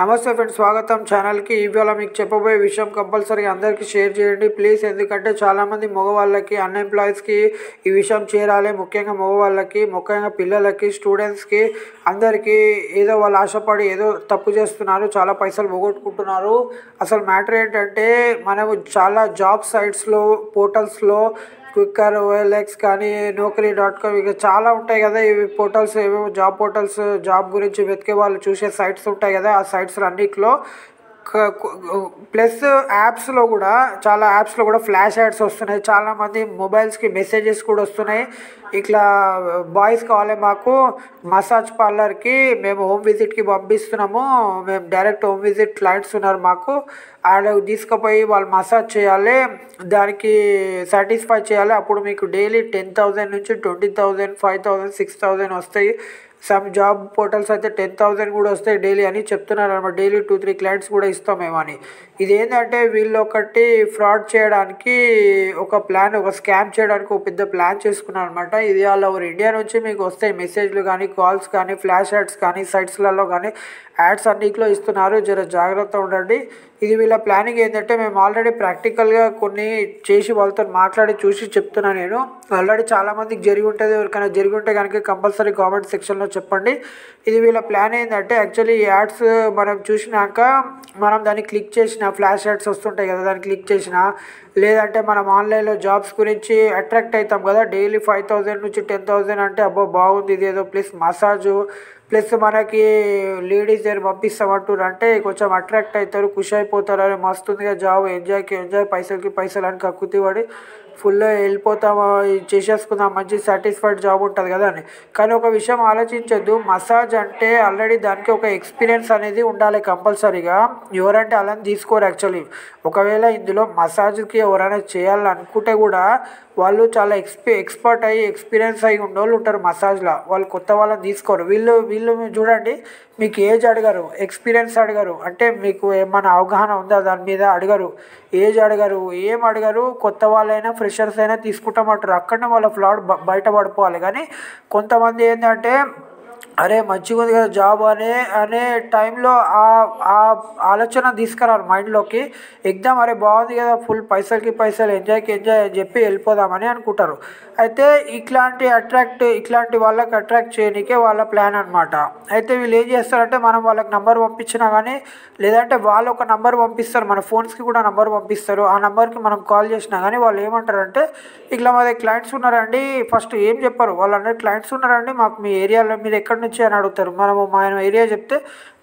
నమస్తే ఫ్రెండ్స్, స్వాగతం ఛానల్కి. ఇవాళ మీకు చెప్పబోయే విషయం కంపల్సరీ అందరికీ షేర్ చేయండి ప్లీజ్. ఎందుకంటే చాలామంది మగవాళ్ళకి అన్ఎంప్లాయీస్కి ఈ విషయం చేరాలి. ముఖ్యంగా మగవాళ్ళకి, ముఖ్యంగా పిల్లలకి, స్టూడెంట్స్కి అందరికీ ఏదో వాళ్ళు ఆశపడి ఏదో తప్పు చేస్తున్నారు, చాలా పైసలు పోగొట్టుకుంటున్నారు. అసలు మ్యాటర్ ఏంటంటే మనము చాలా జాబ్ సైట్స్లో, పోర్టల్స్లో, క్విక్కర్, ఓఎల్ఎక్స్ కానీ, naukri.com ఇక చాలా ఉంటాయి కదా. ఇవి పోర్టల్స్, ఏవో జాబ్ పోర్టల్స్, జాబ్ గురించి వెతికే వాళ్ళు చూసే సైట్స్ ఉంటాయి కదా. ఆ సైట్స్ అన్నిట్లో ప్లస్ యాప్స్లో కూడా, చాలా యాప్స్లో కూడా ఫ్లాష్ యాడ్స్ వస్తున్నాయి. చాలామంది మొబైల్స్కి మెసేజెస్ కూడా వస్తున్నాయి. ఇట్లా బాయ్స్ కావాలి, మాకు మసాజ్ పార్లర్కి మేము హోమ్ విజిట్కి పంపిస్తున్నాము, మేము డైరెక్ట్ హోమ్ విజిట్ క్లయింట్స్ ఉన్నారు మాకు, ఆడ తీసుకుపోయి వాళ్ళు మసాజ్ చేయాలి, దానికి సాటిస్ఫై చేయాలి, అప్పుడు మీకు డైలీ 10,000 నుంచి 20,000, 5,000, 6,000 వస్తాయి. సమ్ జాబ్ పోర్టల్స్ అయితే 10,000 కూడా వస్తాయి డైలీ అని చెప్తున్నారు అనమాట. డైలీ 2-3 క్లయింట్స్ కూడా ఇస్తామేమో అని. ఇదేంటంటే వీళ్ళు ఒకటి ఫ్రాడ్ చేయడానికి ఒక ప్లాన్, ఒక స్కామ్ చేయడానికి ఒక పెద్ద ప్లాన్ చేసుకున్నారు అనమాట. ఇది ఆల్ ఓవర్ ఇండియా నుంచి మీకు వస్తాయి మెసేజ్లు కానీ, కాల్స్ కానీ, ఫ్లాష్ యాడ్స్ కానీ, సైట్స్లలో కానీ యాడ్స్ అన్నిట్లో ఇస్తున్నారు. జర జాగ్రత్త ఉండండి. ఇది వీళ్ళ ప్లానింగ్ ఏంటంటే, మేము ఆల్రెడీ ప్రాక్టికల్గా కొన్ని చేసి వాళ్ళతో మాట్లాడి చూసి చెప్తున్నాను నేను. ఆల్రెడీ చాలామందికి జరిగి ఉంటుంది. ఎవరికైనా జరిగి ఉంటే కనుక కంపల్సరీ కామెంట్ సెక్షన్లో చెప్పండి. ఇది వీళ్ళ ప్లాన్ ఏంటంటే, యాక్చువల్లీ ఈ యాడ్స్ మనం చూసినాక మనం దాన్ని క్లిక్ చేసిన, ఫ్లాష్ యాడ్స్ వస్తుంటాయి కదా, దాన్ని క్లిక్ చేసిన, లేదంటే మనం ఆన్లైన్లో జాబ్స్ గురించి అట్రాక్ట్ అవుతాం కదా. డైలీ 5,000 నుంచి 10,000 అంటే అబ్బో బాగుంది ఇది ఏదో, ప్లస్ మసాజు, ప్లస్ మనకి లేడీస్ దగ్గర పంపిస్తామంటారు అంటే కొంచెం అట్రాక్ట్ అవుతారు, ఖుషి అయిపోతారు. అరే మస్తుందిగా జాబ్, ఎంజాయ్, పైసలకి పైసలు అని కక్కుతి పడి ఫుల్ వెళ్ళిపోతామా, చేసేసుకుందాం, మంచి సాటిస్ఫైడ్ జాబ్ ఉంటుంది కదా అని. కానీ ఒక విషయం ఆలోచించొద్దు, మసాజ్ అంటే ఆల్రెడీ దానికి ఒక ఎక్స్పీరియన్స్ అనేది ఉండాలి కంపల్సరీగా. ఎవరంటే అలా తీసుకోరు యాక్చువల్లీ. ఒకవేళ ఇందులో మసాజ్కి ఎవరైనా చేయాలనుకుంటే కూడా వాళ్ళు చాలా ఎక్స్పర్ట్ అయ్యి, ఎక్స్పీరియన్స్ అయ్యి ఉండేవాళ్ళు ఉంటారు మసాజ్లో. వాళ్ళు కొత్త వాళ్ళని తీసుకోరు. వీళ్ళు చూడండి, మీకు ఏజ్ అడగరు, ఎక్స్పీరియన్స్ అడగరు, అంటే మీకు ఏమైనా అవగాహన ఉందా దాని మీద అడగరు, ఏజ్ అడగరు, ఏం అడగరు. కొత్త వాళ్ళైనా ఫ్రెషర్స్ అయినా తీసుకుంటామంటారు. అక్కడనే వాళ్ళ ఫ్లాడ్ బయటపడిపోవాలి. కానీ కొంతమంది ఏంటంటే, అరే మంచిగా ఉంది కదా జాబ్ అనే టైంలో ఆ ఆలోచన తీసుకురారు మైండ్లోకి. ఎగ్జామ్ అరే బాగుంది కదా, ఫుల్ పైసలకి పైసలు, ఎంజాయ్ అని చెప్పి వెళ్ళిపోదామని అనుకుంటారు. అయితే ఇట్లాంటి వాళ్ళకి అట్రాక్ట్ చేయడానికే వాళ్ళ ప్లాన్ అనమాట. అయితే వీళ్ళు ఏం చేస్తారంటే, మనం వాళ్ళకి నంబర్ పంపించినా కానీ, లేదంటే వాళ్ళు ఒక నంబర్ పంపిస్తారు, మన ఫోన్స్కి కూడా నంబర్ పంపిస్తారు. ఆ నెంబర్కి మనం కాల్ చేసినా కానీ వాళ్ళు ఏమంటారంటే, ఇట్లా మా దగ్గర క్లయింట్స్ ఉన్నారండి. ఫస్ట్ ఏం చెప్పారు వాళ్ళు, అంటే క్లయింట్స్ ఉన్నారండి మాకు, మీ ఏరియాలో మీరు ఎక్కడి నుంచి అని అడుగుతారు. మనము మా ఏరియా చెప్తే,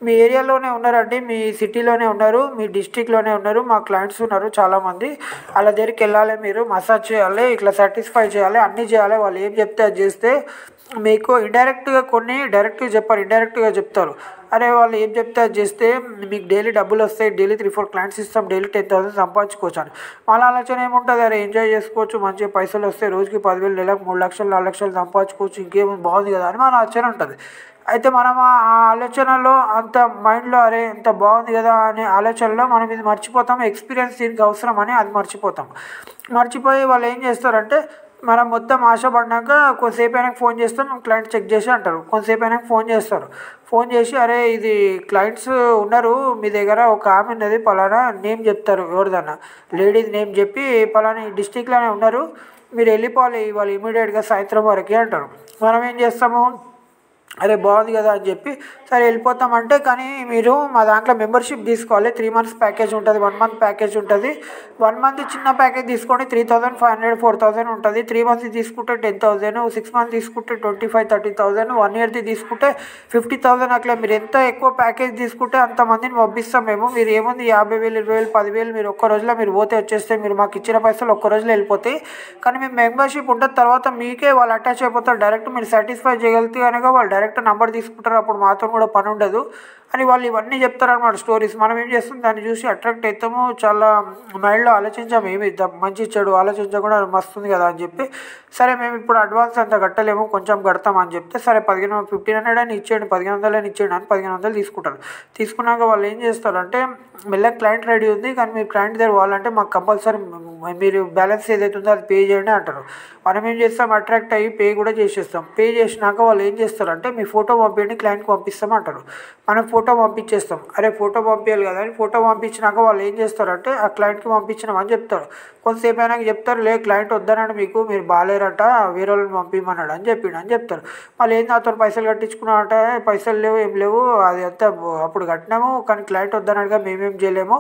మీ ఏరియాలోనే ఉన్నారండి, మీ సిటీలోనే ఉన్నారు, మీ డిస్టిక్లోనే ఉన్నారు, మా క్లయింట్స్ ఉన్నారు చాలామంది, వాళ్ళ దగ్గరికి వెళ్ళాలి, మీరు మసాజ్ చేయాలి, ఇట్లా సాటిస్ఫై చేయాలి, అన్నీ చేయాలి. వాళ్ళు ఏం చెప్తే అది చేస్తే మీకు ఇండైరెక్ట్గా, కొన్ని డైరెక్ట్గా చెప్పారు, ఇండైరెక్ట్గా చెప్తారు. అరే వాళ్ళు ఏం చెప్తే అది చేస్తే మీకు డైలీ డబ్బులు వస్తాయి, డైలీ 3-4 క్లయింట్స్ ఇస్తాం, డైలీ 10,000 సంపాదించుకోవచ్చు అని. వాళ్ళ ఆలోచన ఏముంటుంది, అరే ఎంజాయ్ చేసుకోవచ్చు, మంచిగా పైసలు వస్తాయి, రోజుకి 10,000, నెలకు 3 లక్షలు, 4 లక్షలు సంపాదించుకోవచ్చు, ఇంకేముంది బాగుంది కదా అని మన ఆలోచన ఉంటుంది. అయితే మనం ఆ ఆలోచనలో అంత మైండ్లో, అరే ఎంత బాగుంది కదా అనే ఆలోచనలో మనం ఇది మర్చిపోతాం. ఎక్స్పీరియన్స్ దీనికి అవసరం అని అది మర్చిపోయి వాళ్ళు ఏం చేస్తారంటే, మనం మొత్తం ఆశపడినాక కొంతసేపు అయినాక ఫోన్ చేస్తాం, క్లయింట్ చెక్ చేసి అంటారు. కొంతసేపు అయినాక ఫోన్ చేసి అరే ఇది క్లయింట్స్ ఉన్నారు మీ దగ్గర, ఒక ఆమె ఉన్నది పలానా నేమ్ చెప్తారు, ఎవరిదన్నా లేడీస్ నేమ్ చెప్పి, పలానా ఈ డిస్టిక్లోనే ఉన్నారు, మీరు వెళ్ళిపోవాలి వాళ్ళు ఇమీడియట్గా సాయంత్రం వరకే అంటారు. మనం ఏం చేస్తాము, అరే బాగుంది కదా అని చెప్పి సరే వెళ్ళిపోతామంటే, కానీ మీరు మా దాంట్లో మెంబర్షిప్ తీసుకోవాలి. 3 months ప్యాకేజ్ ఉంటుంది, 1 month ప్యాకేజ్ ఉంటుంది. 1 month చిన్న ప్యాకేజ్ తీసుకోండి, 3,500, 4,000 ఉంటుంది. 3 months తీసుకుంటే 10,000, 6 months తీసుకుంటే 25,000, 30,000, 1 yearది తీసుకుంటే 50,000. అట్లా మీరు ఎంత ఎక్కువ ప్యాకేజ్ తీసుకుంటే అంతమందిని పంపిస్తాం మేము. మీరు ఏముంది 50,000, 20,000, 10,000 మీరు ఒక్క రోజులో మీరు పోతే వచ్చేస్తే, మీరు మాకు ఇచ్చిన పైసలు ఒక్క రోజులో వెళ్ళిపోతాయి. కానీ మేము మెంబర్షిప్ ఉంటుంది, తర్వాత మీకే వాళ్ళు అటాచ్ అయిపోతారు. డైరెక్ట్ మీరు సాటిస్ఫై చేయగలిగితే కనుక వాళ్ళు డైరెక్ట్ నెంబర్ తీసుకుంటారు, అప్పుడు మాతో కూడా పని ఉండదు అని వాళ్ళు ఇవన్నీ చెప్తారన్నమాట స్టోరీస్. మనం ఏం చేస్తాం, దాన్ని చూసి అట్రాక్ట్ అవుతాము, చాలా మైండ్లో ఆలోచించాము, ఏమి మంచి చెడు ఆలోచించకుండా మస్తుంది కదా అని చెప్పి, సరే మేము ఇప్పుడు అడ్వాన్స్ అంత కట్టలేము, కొంచెం కడతాం అని చెప్తే, సరే 1,500 అని ఇచ్చేయండి, 1,500 అని ఇచ్చేయండి అని 1,500 తీసుకుంటారు. తీసుకున్నాక వాళ్ళు ఏం చేస్తారంటే, మెల్లగా క్లయింట్ రెడీ ఉంది కానీ మీరు క్లయింట్ దగ్గర పోవాలంటే మాకు కంపల్సరీ మీరు బ్యాలెన్స్ ఏదైతే ఉందో అది పే చేయండి అంటారు. మనం ఏం చేస్తాం, అట్రాక్ట్ అయ్యి పే కూడా చేసేస్తాం. పే చేసినాక వాళ్ళు ఏం చేస్తారంటే, మీ ఫోటో పంపించండి క్లయింట్కి పంపిస్తాం అంటారు. మనం ఫోటో పంపించేస్తాం. అరే ఫోటో పంపించాలి కదా అని ఫోటో పంపించినాక వాళ్ళు ఏం చేస్తారంటే ఆ క్లయింట్కి పంపించినామని చెప్తారు. కొంతసేపు అయినాక చెప్తారు, లే క్లయింట్ వద్దన్నాడు, మీరు బాగాలేరట, వేరే వాళ్ళని పంపించమన్నాడు అని చెప్తారు. మళ్ళీ ఏంది అతను పైసలు కట్టించుకున్నాడంటే పైసలు లేవు ఏం లేవు, అది అంతా అప్పుడు కట్టినాము కానీ క్లయింట్ వద్దన్నాడుగా మేమేం చేయలేము,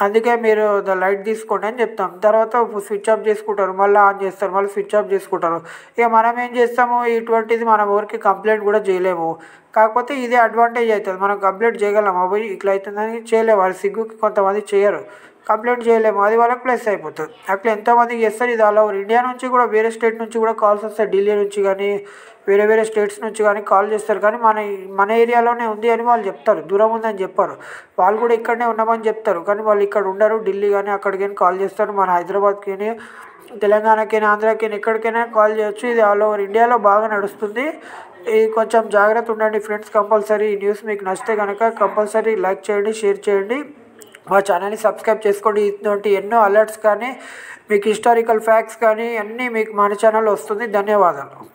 అందుకే మీరు లైట్ తీసుకోండి అని చెప్తాం. తర్వాత స్విచ్ ఆఫ్ చేసుకుంటారు, మళ్ళీ ఆన్ చేస్తారు, మళ్ళీ స్విచ్ ఆఫ్ చేసుకుంటారు. ఇక మనం ఏం చేస్తాము, ఇటువంటిది మనం ఎవరికి కంప్లైంట్ కూడా చేయలేము. కాకపోతే ఇదే అడ్వాంటేజ్ అవుతుంది, మనం కంప్లైంట్ చేయగలం, అవి ఇట్లా అవుతుందని చేయలేము. వాళ్ళు సిగ్గుకి కొంతమంది చేయరు, కంప్లైంట్ చేయలేము, అది వాళ్ళకి ప్లస్ అయిపోతుంది. అట్లా ఎంతోమందికి చేస్తారు. ఇది ఆల్ ఓవర్ ఇండియా నుంచి కూడా, వేరే స్టేట్ నుంచి కూడా కాల్స్ వస్తాయి, ఢిల్లీ నుంచి కానీ వేరే స్టేట్స్ నుంచి కానీ కాల్ చేస్తారు. కానీ మన ఏరియాలోనే ఉంది అని వాళ్ళు చెప్తారు, దూరం ఉందని చెప్పారు. వాళ్ళు కూడా ఇక్కడనే ఉన్నామని చెప్తారు, కానీ వాళ్ళు ఇక్కడ ఉండరు, ఢిల్లీ కానీ అక్కడికి కానీ కాల్ చేస్తారు. మన హైదరాబాద్కి, తెలంగాణకి, ఆంధ్రాకి ఎక్కడికైనా కాల్ చేయొచ్చు. ఇది ఆల్ ఓవర్ ఇండియాలో బాగా నడుస్తుంది. ఇది కొంచెం జాగ్రత్త ఉండండి ఫ్రెండ్స్. కంపల్సరీ ఈ న్యూస్ మీకు నచ్చితే కనుక కంపల్సరీ లైక్ చేయండి, షేర్ చేయండి, మా ఛానల్ని సబ్స్క్రైబ్ చేసుకోండి. ఇటువంటి ఎన్నో అలర్ట్స్ కానీ మీకు హిస్టారికల్ ఫ్యాక్ట్స్ కానీ అన్నీ మీకు మన ఛానల్లో వస్తుంది. ధన్యవాదాలు.